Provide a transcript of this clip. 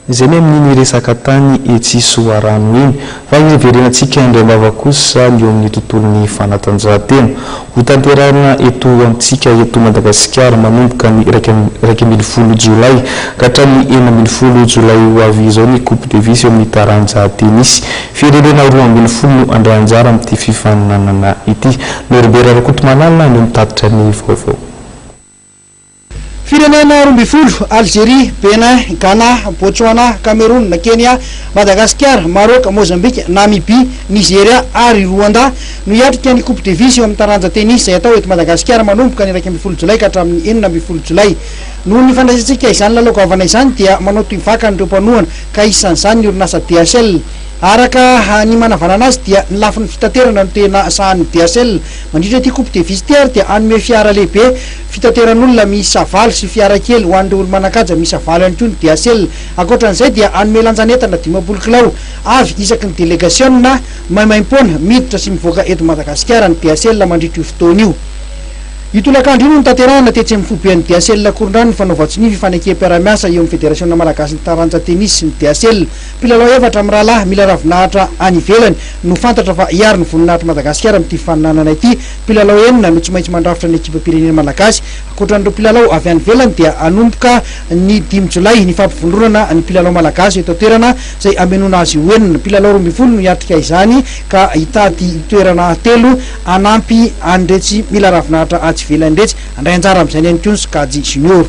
izay ny amin'ny resaka tany etsy soarano iny fa iverenantsika indray kosa eo amin'ny tontolon'ny fanatanjahantena ho tanterana eto amintsika eto Madagasikara manomboka ny 20 Jolay ka hatramin'ny 20 Jolay ho avy izao ny Coupe Davis eo amin'ny taranja tenisy firenena 12 no andray anjara amin'ity fifaninanana ity Norbert Rakotomanalina no mitatitra ny vaovao. Firenena 12 Algérie, Benin, Ghana, Botswana, Cameroun, Kenya, Madagascar, Maroc, Mozambique, Namibie, Nigeria ary Rwanda no hiatrika ny Coupe Davis eo amin'ny taranja tennis izay atao eto Madagascar manomboka ny 20 Jolay ka hatramin'ny 20 Jolay. Noho ny fandraisantsika izany lalao avana izany dia manao toivaka ireo mpanohana ka isan'izany ny orinasa DHL. Araka ny manavanana azy dia ny lafin'ny fitaterana no tena sahan'ny DHL mandritra ity Coupe Davis ity ary dia anome fiara lehibe fitateran'olona misy valo sy fiara kely ho an'ireo olo manakaja misy valo ihany koa ny DHL. Ankoatran'izay dia anome lanjanetana 12 kilao avy isaky ny délégationna maimaim-poana miditra sy mivoaka eto Madagasikara ny DHL mandritra io fotoana io. Itolakandro io no tanterahana tetsy amin'ny foben'ny DHL Korondrano ny fanaovatsiny fifanekam-piara-miasa eo amin'ny Fédération Malagasy ny taranja tennis ny DHL. Mpilalao efatra amin'ny rahalahy mila ravinahitra any ivelany no fantatra fa hiary ny voninahitra Madagasikara amin'ity faninanana ity. Mpilalao enina no tsy maintsy mandrafitra ny ekipa pirenena malagasy. Ankoatran'ireo mpilalao avy any ivelany dia anomboka ny 10 Jolay ny fampivondronana ny mpilalao malagasy eto toerana izay amenona azy ho enina. Mpilalao 12 no hiatrika izany ka hitady toerana 3 anampy an'iretsy mila ravinahitra atsy ivelany iretsy andray anjara amin'izany ihany koa ny Skadi Junior.